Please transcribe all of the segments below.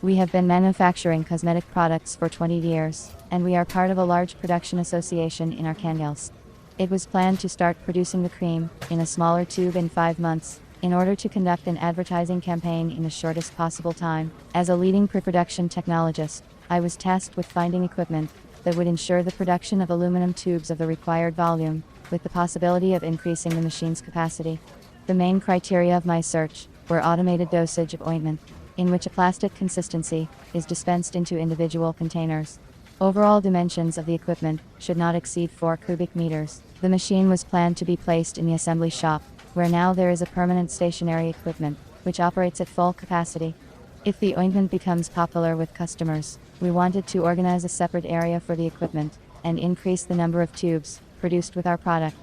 We have been manufacturing cosmetic products for 20 years, and we are part of a large production association in Arkhangelsk. It was planned to start producing the cream in a smaller tube in 5 months, in order to conduct an advertising campaign in the shortest possible time. As a leading pre-production technologist, I was tasked with finding equipment that would ensure the production of aluminum tubes of the required volume, with the possibility of increasing the machine's capacity. The main criteria of my search were automated dosage of ointment, in which a plastic consistency is dispensed into individual containers. Overall dimensions of the equipment should not exceed 4 cubic meters. The machine was planned to be placed in the assembly shop, where now there is a permanent stationary equipment, which operates at full capacity. If the ointment becomes popular with customers, we wanted to organize a separate area for the equipment, and increase the number of tubes produced with our product.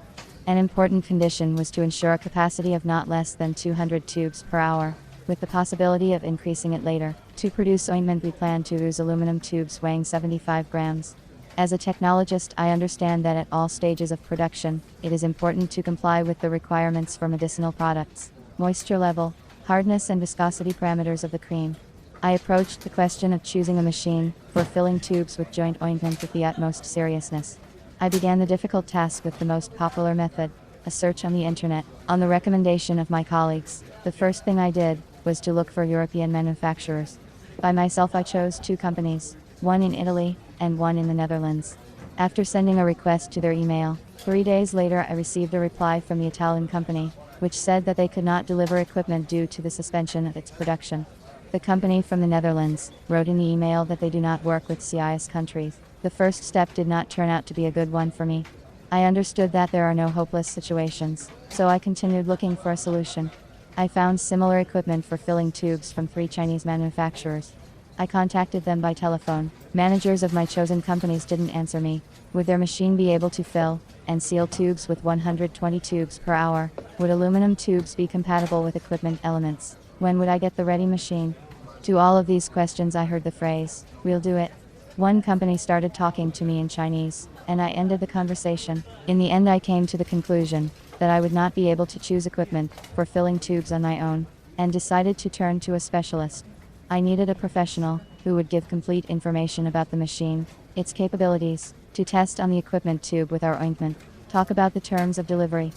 An important condition was to ensure a capacity of not less than 200 tubes per hour, with the possibility of increasing it later. To produce ointment, we plan to use aluminum tubes weighing 75 grams. As a technologist, I understand that at all stages of production, it is important to comply with the requirements for medicinal products: moisture level, hardness and viscosity parameters of the cream. I approached the question of choosing a machine for filling tubes with joint ointment with the utmost seriousness. I began the difficult task with the most popular method, a search on the internet. On the recommendation of my colleagues, the first thing I did was to look for European manufacturers. By myself, I chose 2 companies, one in Italy and one in the Netherlands. After sending a request to their email, 3 days later I received a reply from the Italian company, which said that they could not deliver equipment due to the suspension of its production. The company from the Netherlands wrote in the email that they do not work with CIS countries. The first step did not turn out to be a good one for me. I understood that there are no hopeless situations, so I continued looking for a solution. I found similar equipment for filling tubes from 3 Chinese manufacturers. I contacted them by telephone. Managers of my chosen companies didn't answer me. Would their machine be able to fill and seal tubes with 120 tubes per hour? Would aluminum tubes be compatible with equipment elements? When would I get the ready machine? To all of these questions I heard the phrase, "We'll do it." One company started talking to me in Chinese, and I ended the conversation. In the end, I came to the conclusion that I would not be able to choose equipment for filling tubes on my own, and decided to turn to a specialist. I needed a professional who would give complete information about the machine, its capabilities, to test on the equipment tube with our ointment, talk about the terms of delivery.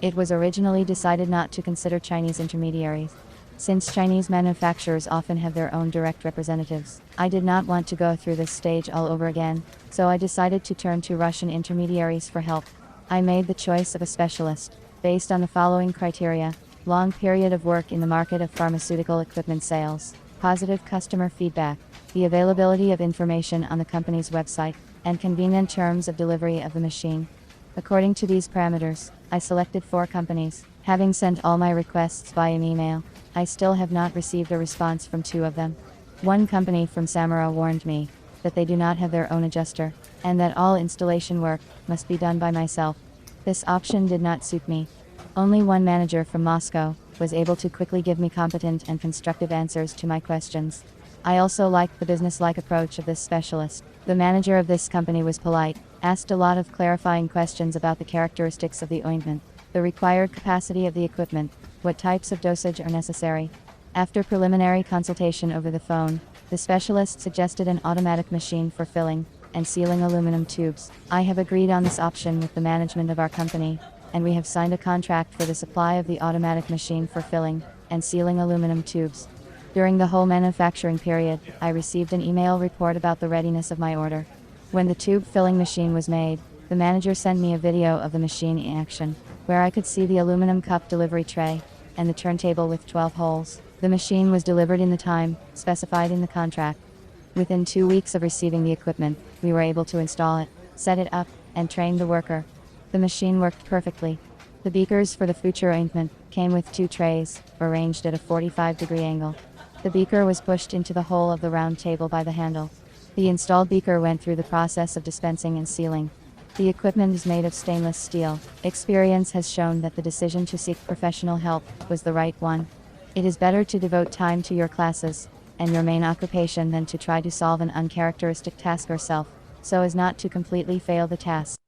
It was originally decided not to consider Chinese intermediaries, since Chinese manufacturers often have their own direct representatives. I did not want to go through this stage all over again, so I decided to turn to Russian intermediaries for help. I made the choice of a specialist, based on the following criteria: long period of work in the market of pharmaceutical equipment sales, positive customer feedback, the availability of information on the company's website, and convenient terms of delivery of the machine. According to these parameters, I selected 4 companies. Having sent all my requests by an email, I still have not received a response from 2 of them. One company from Samara warned me that they do not have their own adjuster, and that all installation work must be done by myself. This option did not suit me. Only one manager from Moscow was able to quickly give me competent and constructive answers to my questions. I also liked the business-like approach of this specialist. The manager of this company was polite, asked a lot of clarifying questions about the characteristics of the ointment, the required capacity of the equipment, what types of dosage are necessary. After preliminary consultation over the phone, the specialist suggested an automatic machine for filling and sealing aluminum tubes. I have agreed on this option with the management of our company, and we have signed a contract for the supply of the automatic machine for filling and sealing aluminum tubes. During the whole manufacturing period, I received an email report about the readiness of my order. When the tube filling machine was made, the manager sent me a video of the machine in action, where I could see the aluminum cup delivery tray and the turntable with 12 holes. The machine was delivered in the time specified in the contract. Within 2 weeks of receiving the equipment, we were able to install it, set it up, and train the worker. The machine worked perfectly. The beakers for the future ointment came with 2 trays, arranged at a 45-degree angle. The beaker was pushed into the hole of the round table by the handle. The installed beaker went through the process of dispensing and sealing. The equipment is made of stainless steel. Experience has shown that the decision to seek professional help was the right one. It is better to devote time to your classes and your main occupation than to try to solve an uncharacteristic task yourself, so as not to completely fail the task.